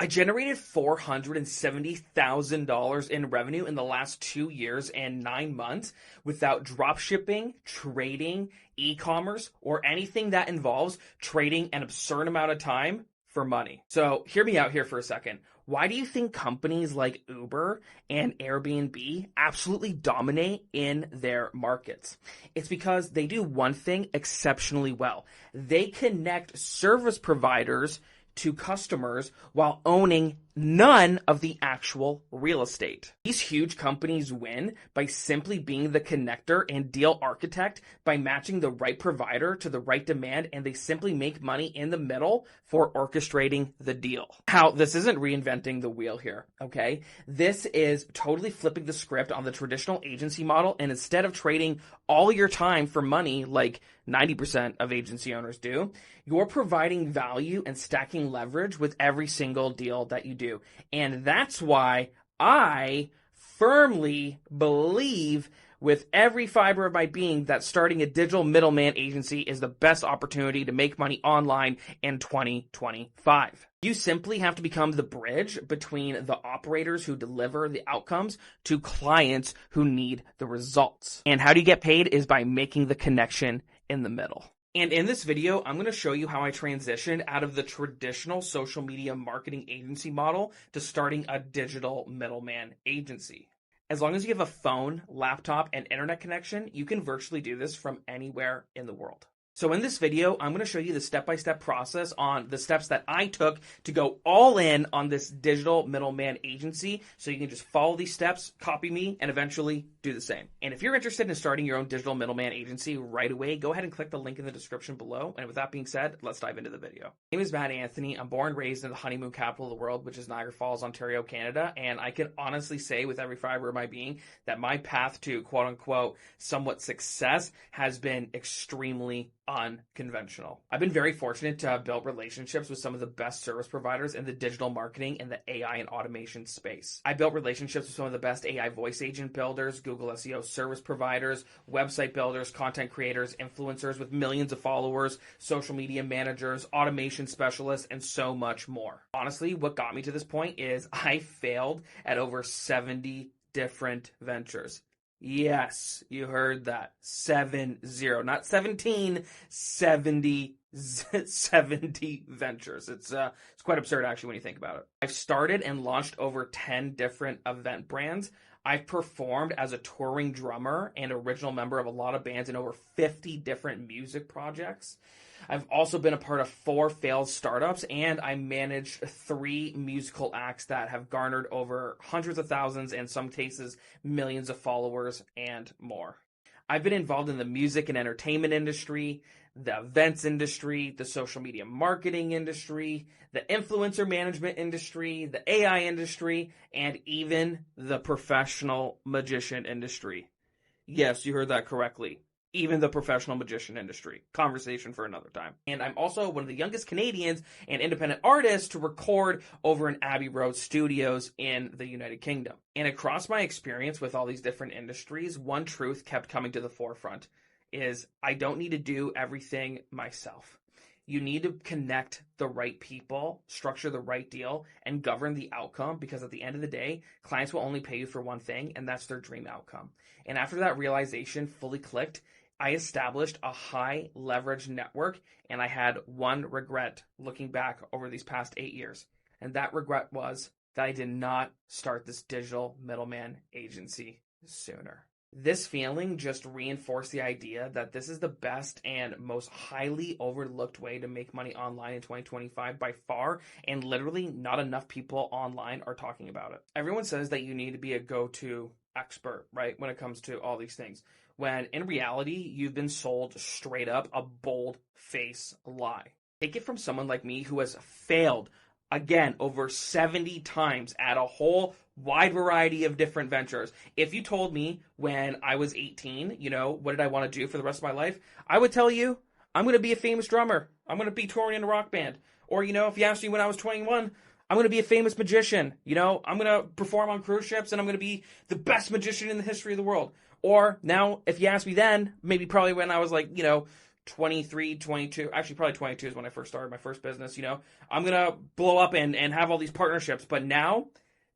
I generated $470,000 in revenue in the last 2 years and 9 months without drop shipping, trading, e-commerce, or anything that involves trading an absurd amount of time for money. So hear me out here for a second. Why do you think companies like Uber and Airbnb absolutely dominate in their markets? It's because they do one thing exceptionally well. They connect service providers to customers while owning none of the actual real estate. These huge companies win by simply being the connector and deal architect by matching the right provider to the right demand, and they simply make money in the middle for orchestrating the deal. Now, this isn't reinventing the wheel here, okay? This is totally flipping the script on the traditional agency model, and instead of trading all your time for money like 90% of agency owners do, you're providing value and stacking leverage with every single deal that you do. And that's why I firmly believe with every fiber of my being that starting a digital middleman agency is the best opportunity to make money online in 2025. You simply have to become the bridge between the operators who deliver the outcomes to clients who need the results. And how do you get paid is by making the connection in the middle. And in this video, I'm going to show you how I transitioned out of the traditional social media marketing agency model to starting a digital middleman agency. As long as you have a phone, laptop, and internet connection, you can virtually do this from anywhere in the world. So in this video, I'm going to show you the step-by-step process on the steps that I took to go all in on this digital middleman agency. So you can just follow these steps, copy me, and eventually do the same. And if you're interested in starting your own digital middleman agency right away, go ahead and click the link in the description below. And with that being said, let's dive into the video. My name is Matt Anthony. I'm born and raised in the honeymoon capital of the world, which is Niagara Falls, Ontario, Canada. And I can honestly say with every fiber of my being that my path to quote unquote somewhat success has been extremely unconventional. I've been very fortunate to have built relationships with some of the best service providers in the digital marketing and the AI and automation space. I built relationships with some of the best AI voice agent builders, Google SEO service providers, website builders, content creators, influencers with millions of followers, social media managers, automation specialists, and so much more. Honestly, what got me to this point is I failed at over 70 different ventures. Yes, you heard that. 70, not 17, 70 ventures. It's quite absurd actually when you think about it. I've started and launched over 10 different event brands. I've performed as a touring drummer and original member of a lot of bands in over 50 different music projects. I've also been a part of 4 failed startups, and I managed 3 musical acts that have garnered over hundreds of thousands, in some cases, millions of followers and more. I've been involved in the music and entertainment industry, the events industry, the social media marketing industry, the influencer management industry, the AI industry, and even the professional magician industry. Yes, you heard that correctly. Even the professional magician industry. Conversation for another time. And I'm also one of the youngest Canadians and independent artists to record over in Abbey Road Studios in the United Kingdom. And across my experience with all these different industries, one truth kept coming to the forefront is I don't need to do everything myself. You need to connect the right people, structure the right deal, and govern the outcome, because at the end of the day, clients will only pay you for one thing, and that's their dream outcome. And after that realization fully clicked, I established a high leverage network, and I had one regret looking back over these past 8 years. And that regret was that I did not start this digital middleman agency sooner. This feeling just reinforced the idea that this is the best and most highly overlooked way to make money online in 2025 by far, and literally not enough people online are talking about it. Everyone says that you need to be a go-to expert, right, when it comes to all these things, when in reality, you've been sold straight up a bold-face lie. Take it from someone like me who has failed, again, over 70 times at a whole wide variety of different ventures. If you told me when I was 18, what did I want to do for the rest of my life? I would tell you, I'm going to be a famous drummer. I'm going to be touring in a rock band. Or, if you asked me when I was 21, I'm going to be a famous magician. I'm going to perform on cruise ships, and I'm going to be the best magician in the history of the world. Or now, if you ask me then, maybe probably when I was 20 23, 22, actually probably 22 is when I first started my first business, I'm going to blow up and have all these partnerships. But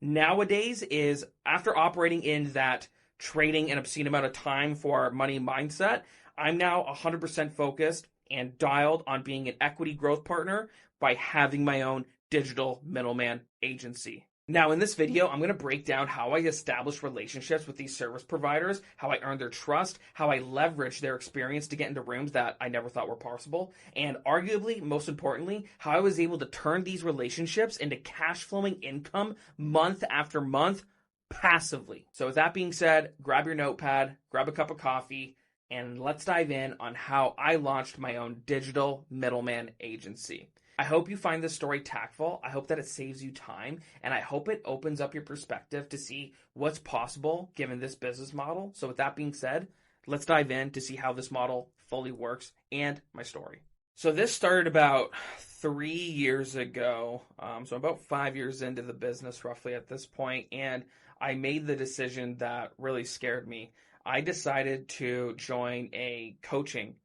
nowadays is after operating in that trading an obscene amount of time for money mindset, I'm now 100% focused and dialed on being an equity growth partner by having my own digital middleman agency. Now, in this video, I'm going to break down how I establish relationships with these service providers, how I earn their trust, how I leverage their experience to get into rooms that I never thought were possible, and arguably, most importantly, how I was able to turn these relationships into cash flowing income month after month passively. So with that being said, grab your notepad, grab a cup of coffee, and let's dive in on how I launched my own digital middleman agency. I hope you find this story tactful. I hope that it saves you time, and I hope it opens up your perspective to see what's possible given this business model. So with that being said, let's dive in to see how this model fully works and my story. So this started about 3 years ago. So about 5 years into the business roughly at this point, and I made the decision that really scared me. I decided to join a coaching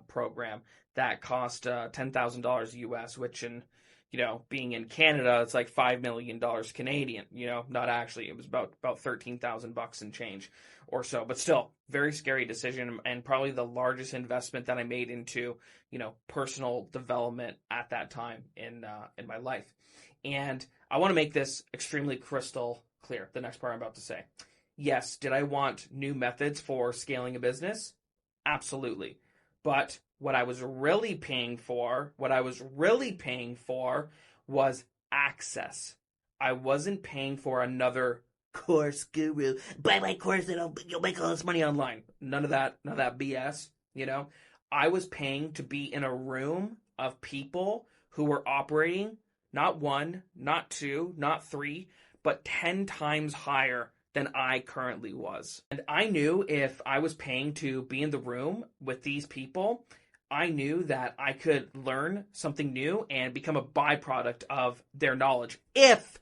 program that cost $10,000 US, which being in Canada, it's like $5 million Canadian, not actually. It was about $13,000 and change or so, but still very scary decision and probably the largest investment that I made into, personal development at that time in my life. And I want to make this extremely crystal clear. The next part I'm about to say. Yes, did I want new methods for scaling a business? Absolutely. But what I was really paying for was access. I wasn't paying for another course guru. Buy my course and you'll make all this money online. None of that BS, I was paying to be in a room of people who were operating not one, not two, not three, but 10 times higher than I currently was. And I knew if I was paying to be in the room with these people, I knew that I could learn something new and become a byproduct of their knowledge if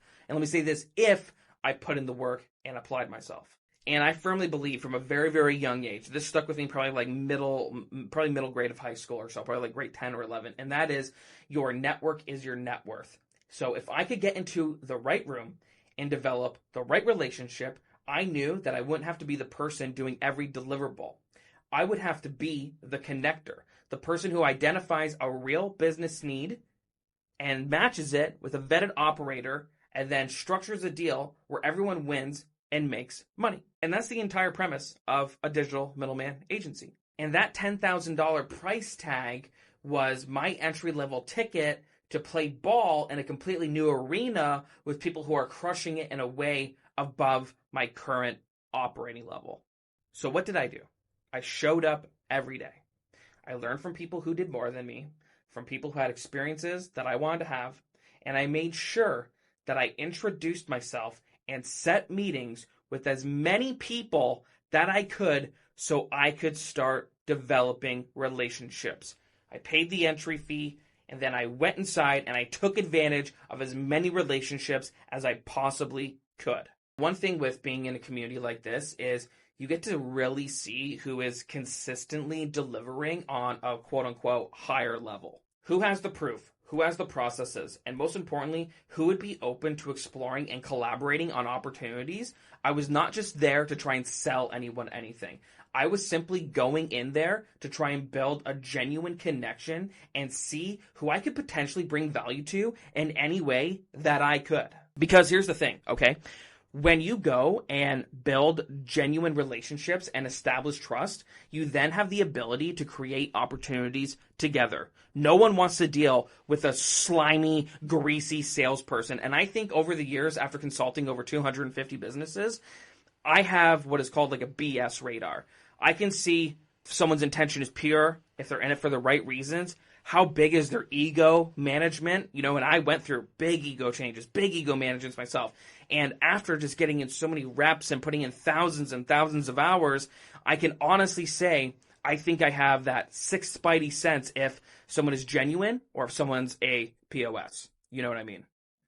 I put in the work and applied myself. And I firmly believe from a very, very young age, this stuck with me probably like middle grade of high school or so, probably like grade 10 or 11, and that is your network is your net worth. So if I could get into the right room and develop the right relationship, I knew that I wouldn't have to be the person doing every deliverable. I would have to be the connector, the person who identifies a real business need and matches it with a vetted operator and then structures a deal where everyone wins and makes money. And that's the entire premise of a digital middleman agency. And that $10,000 price tag was my entry-level ticket to play ball in a completely new arena with people who are crushing it in a way above my current operating level. So what did I do? I showed up every day. I learned from people who did more than me, from people who had experiences that I wanted to have, and I made sure that I introduced myself and set meetings with as many people that I could so I could start developing relationships. I paid the entry fee, and then I went inside and I took advantage of as many relationships as I possibly could. One thing with being in a community like this is you get to really see who is consistently delivering on a quote-unquote higher level. Who has the proof? Who has the processes? And most importantly, who would be open to exploring and collaborating on opportunities? I was not just there to try and sell anyone anything. I was simply going in there to try and build a genuine connection and see who I could potentially bring value to in any way that I could. Because here's the thing, okay? When you go and build genuine relationships and establish trust, you then have the ability to create opportunities together. No one wants to deal with a slimy, greasy salesperson. And I think over the years, after consulting over 250 businesses, I have what is called like a BS radar. I can see if someone's intention is pure, if they're in it for the right reasons. How big is their ego management? And I went through big ego changes, big ego managements myself. And after just getting in so many reps and putting in thousands and thousands of hours, I can honestly say I think I have that sixth spidey sense if someone is genuine or if someone's a POS. You know what I mean?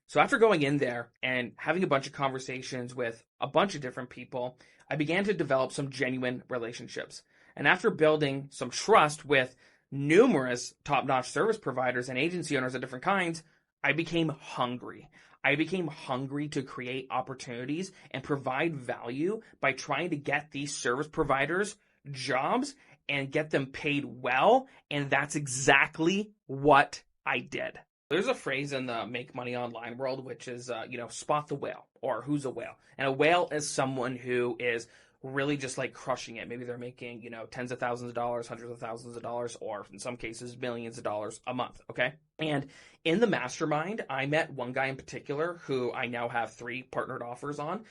So after going in there and having a bunch of conversations with a bunch of different people, I began to develop some genuine relationships. And after building some trust with numerous top-notch service providers and agency owners of different kinds, I became hungry. I became hungry to create opportunities and provide value by trying to get these service providers jobs and get them paid well. And that's exactly what I did. There's a phrase in the make money online world, which is, spot the whale, or who's a whale. And a whale is someone who is really just like crushing it. Maybe they're making, tens of thousands of dollars, hundreds of thousands of dollars, or in some cases, millions of dollars a month. Okay. And in the mastermind, I met one guy in particular who I now have 3 partnered offers on.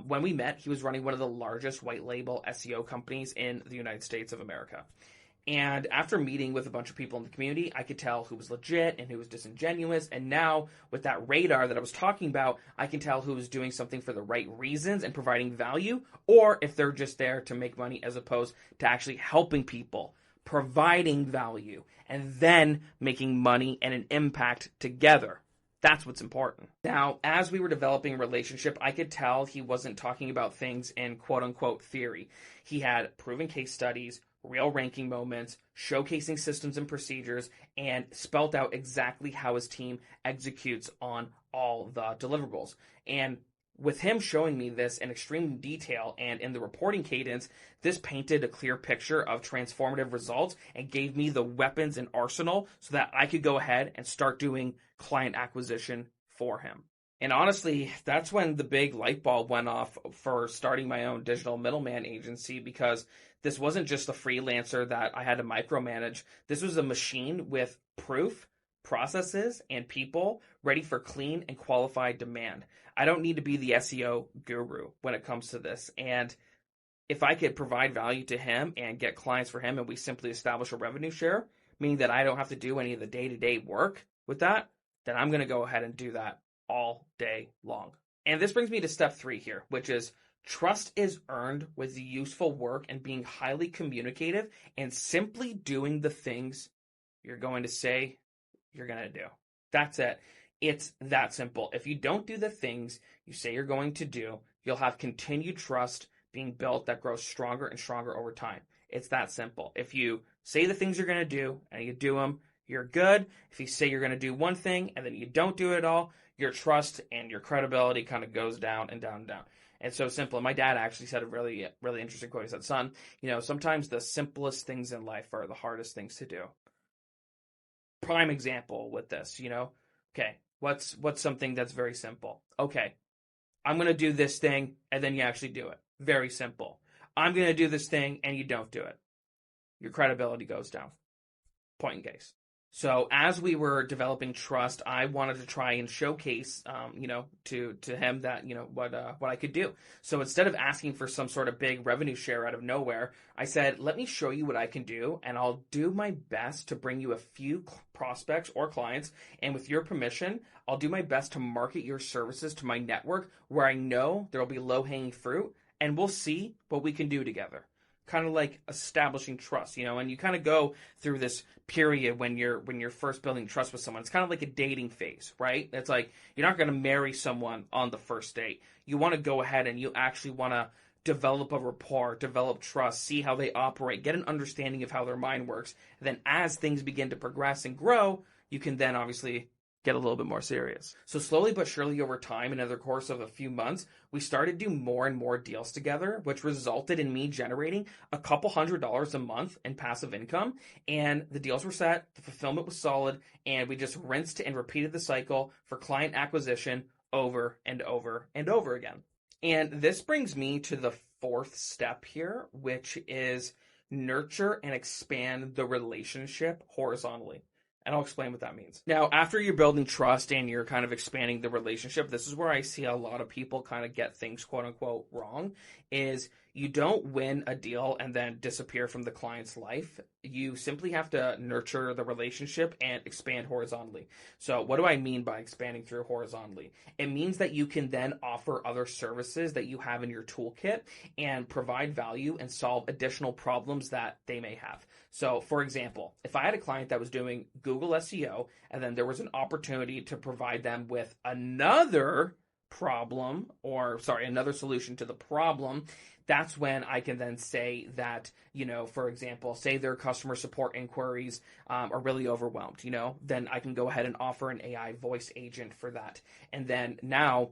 When we met, he was running one of the largest white label SEO companies in the United States of America. And after meeting with a bunch of people in the community, I could tell who was legit and who was disingenuous. And now with that radar that I was talking about, I can tell who was doing something for the right reasons and providing value, or if they're just there to make money as opposed to actually helping people, providing value, and then making money and an impact together. That's what's important. Now, as we were developing a relationship, I could tell he wasn't talking about things in quote unquote theory. He had proven case studies, real ranking moments, showcasing systems and procedures, and spelt out exactly how his team executes on all the deliverables. And with him showing me this in extreme detail and in the reporting cadence, this painted a clear picture of transformative results and gave me the weapons and arsenal so that I could go ahead and start doing client acquisition for him. And honestly, that's when the big light bulb went off for starting my own digital middleman agency, because this wasn't just a freelancer that I had to micromanage. This was a machine with proof, processes, and people ready for clean and qualified demand. I don't need to be the SEO guru when it comes to this. And if I could provide value to him and get clients for him, and we simply establish a revenue share, meaning that I don't have to do any of the day-to-day work with that, then I'm going to go ahead and do that all day long. And this brings me to step 3 here, which is trust is earned with the useful work and being highly communicative and simply doing the things you're going to say you're going to do. That's it. It's that simple. If you don't do the things you say you're going to do, you'll have continued trust being built that grows stronger and stronger over time. It's that simple. If you say the things you're going to do and you do them, you're good. If you say you're going to do one thing and then you don't do it at all, your trust and your credibility kind of goes down and down and down. And so simple. My dad actually said a really, really interesting quote. He said, son, sometimes the simplest things in life are the hardest things to do. Prime example with this, okay, what's something that's very simple? Okay, I'm going to do this thing and then you actually do it. Very simple. I'm going to do this thing and you don't do it. Your credibility goes down. Point in case. So as we were developing trust, I wanted to try and showcase, to him that, what I could do. So instead of asking for some sort of big revenue share out of nowhere, I said, let me show you what I can do, and I'll do my best to bring you a few prospects or clients. And with your permission, I'll do my best to market your services to my network where I know there'll be low-hanging fruit, and we'll see what we can do together. Kind of like establishing trust, and you kind of go through this period when you're first building trust with someone. It's kind of like a dating phase, right? It's like you're not going to marry someone on the first date. You want to go ahead and you actually want to develop a rapport, develop trust, see how they operate, get an understanding of how their mind works. And then as things begin to progress and grow, you can then obviously get a little bit more serious. So slowly but surely over time, in the course of a few months, we started to do more and more deals together, which resulted in me generating a couple $100s a month in passive income. And the deals were set, the fulfillment was solid, and we just rinsed and repeated the cycle for client acquisition over and over and over again. And this brings me to the 4th step here, which is nurture and expand the relationship horizontally. And I'll explain what that means. Now, after you're building trust and you're kind of expanding the relationship, this is where I see a lot of people kind of get things, quote unquote, wrong, is you don't win a deal and then disappear from the client's life. You simply have to nurture the relationship and expand horizontally. So what do I mean by expanding through horizontally? It means that you can then offer other services that you have in your toolkit and provide value and solve additional problems that they may have. So for example, if I had a client that was doing Google SEO and then there was an opportunity to provide them with another problem, or sorry, another solution to the problem, that's when I can then say that, for example, say their customer support inquiries are really overwhelmed, then I can go ahead and offer an AI voice agent for that. And then now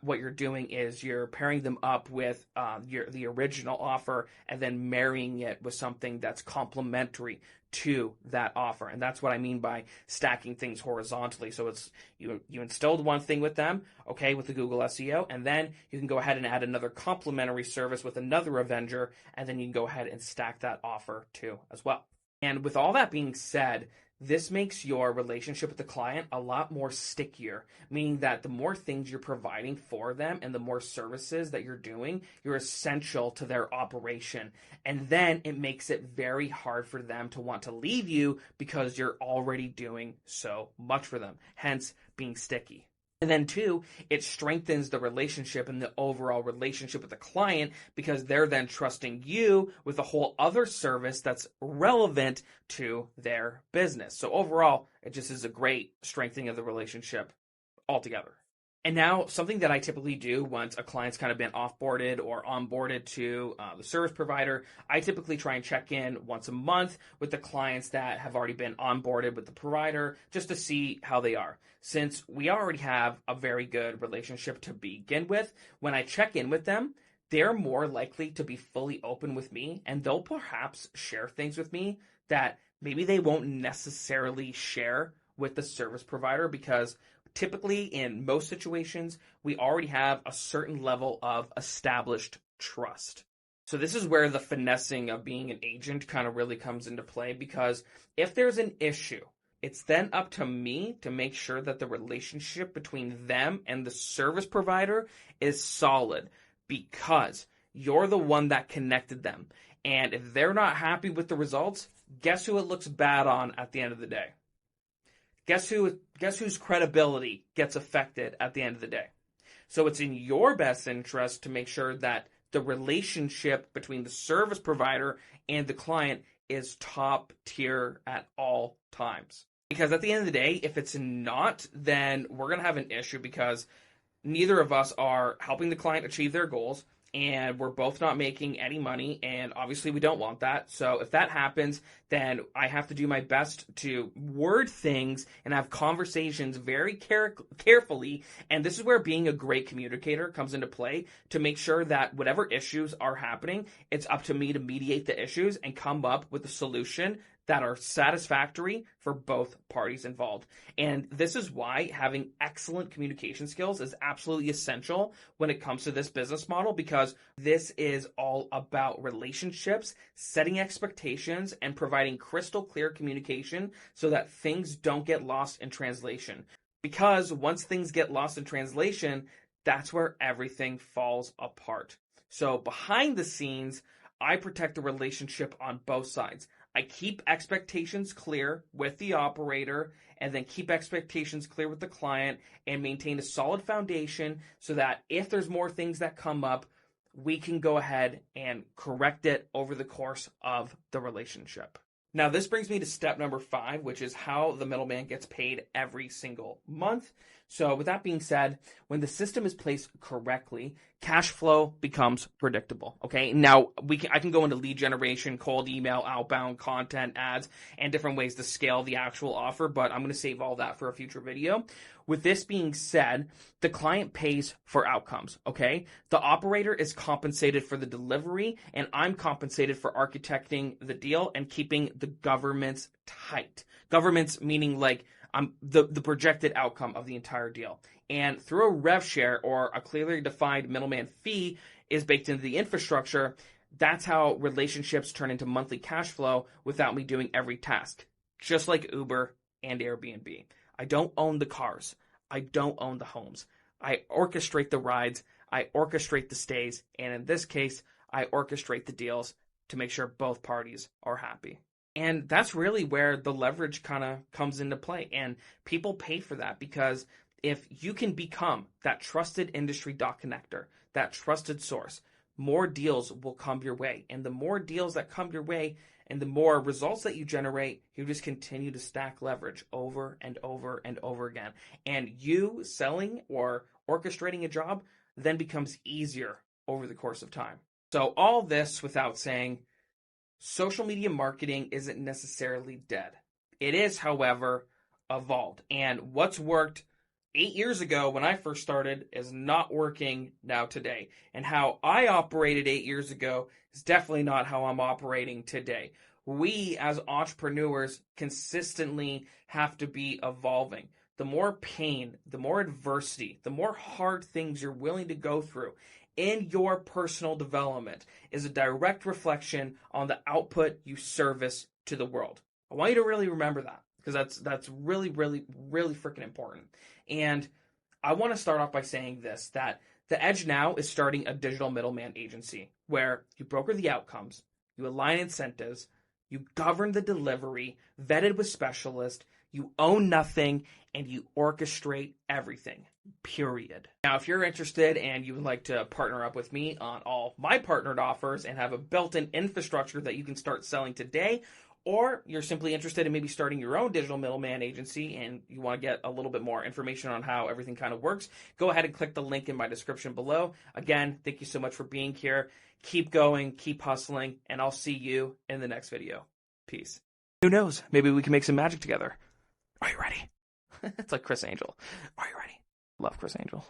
what you're doing is you're pairing them up with the original offer and then marrying it with something that's complementary to that offer. And that's what I mean by stacking things horizontally. So it's you instilled one thing with them, okay, with the Google SEO, and then you can go ahead and add another complementary service with another Avenger, and then you can go ahead and stack that offer too as well. And with all that being said, this makes your relationship with the client a lot more stickier, meaning that the more things you're providing for them and the more services that you're doing, you're essential to their operation. And then it makes it very hard for them to want to leave you because you're already doing so much for them, hence being sticky. And then two, it strengthens the relationship and the overall relationship with the client because they're then trusting you with a whole other service that's relevant to their business. So overall, it just is a great strengthening of the relationship altogether. And now something that I typically do once a client's kind of been offboarded or onboarded to the service provider, I typically try and check in once a month with the clients that have already been onboarded with the provider just to see how they are. Since we already have a very good relationship to begin with, when I check in with them, they're more likely to be fully open with me and they'll perhaps share things with me that maybe they won't necessarily share with the service provider because typically, in most situations, we already have a certain level of established trust. So this is where the finessing of being an agent kind of really comes into play because if there's an issue, it's then up to me to make sure that the relationship between them and the service provider is solid because you're the one that connected them. And if they're not happy with the results, guess who it looks bad on at the end of the day? Guess whose credibility gets affected at the end of the day? So it's in your best interest to make sure that the relationship between the service provider and the client is top tier at all times. Because at the end of the day, if it's not, then we're going to have an issue because neither of us are helping the client achieve their goals. And we're both not making any money, and obviously we don't want that. So if that happens, then I have to do my best to word things and have conversations very carefully. And this is where being a great communicator comes into play to make sure that whatever issues are happening, it's up to me to mediate the issues and come up with a solution that are satisfactory for both parties involved. And this is why having excellent communication skills is absolutely essential when it comes to this business model, because this is all about relationships, setting expectations, and providing crystal clear communication so that things don't get lost in translation. Because once things get lost in translation, that's where everything falls apart. So behind the scenes, I protect the relationship on both sides. I keep expectations clear with the operator and then keep expectations clear with the client and maintain a solid foundation so that if there's more things that come up, we can go ahead and correct it over the course of the relationship. Now, this brings me to step number 5, which is how the middleman gets paid every single month. So with that being said, when the system is placed correctly, cash flow becomes predictable. Okay. Now I can go into lead generation, cold email, outbound content, ads, and different ways to scale the actual offer, but I'm going to save all that for a future video. With this being said, the client pays for outcomes. Okay. The operator is compensated for the delivery, and I'm compensated for architecting the deal and keeping the governance tight. Governance meaning like the projected outcome of the entire deal. And through a rev share or a clearly defined middleman fee is baked into the infrastructure, that's how relationships turn into monthly cash flow without me doing every task. Just like Uber and Airbnb. I don't own the cars. I don't own the homes. I orchestrate the rides. I orchestrate the stays. And in this case, I orchestrate the deals to make sure both parties are happy. And that's really where the leverage kind of comes into play. And people pay for that because if you can become that trusted industry dot connector, that trusted source, more deals will come your way. And the more deals that come your way and the more results that you generate, you just continue to stack leverage over and over and over again. And you selling or orchestrating a job then becomes easier over the course of time. So all this without saying social media marketing isn't necessarily dead. It is, however, evolved. And what's worked 8 years ago when I first started is not working now today. And how I operated 8 years ago is definitely not how I'm operating today. We as entrepreneurs consistently have to be evolving. The more pain, the more adversity, the more hard things you're willing to go through in your personal development is a direct reflection on the output you service to the world. I want you to really remember that because that's really, really, really freaking important. And I want to start off by saying this, that The Edge now is starting a digital middleman agency where you broker the outcomes, you align incentives, you govern the delivery, vetted with specialists, you own nothing, and you orchestrate everything, period. Now, if you're interested and you would like to partner up with me on all my partnered offers and have a built-in infrastructure that you can start selling today, or you're simply interested in maybe starting your own digital middleman agency and you want to get a little bit more information on how everything kind of works, go ahead and click the link in my description below. Again, thank you so much for being here. Keep going, keep hustling, and I'll see you in the next video. Peace. Who knows? Maybe we can make some magic together. Are you ready? It's like Chris Angel. Are you ready? Love Chris Angel.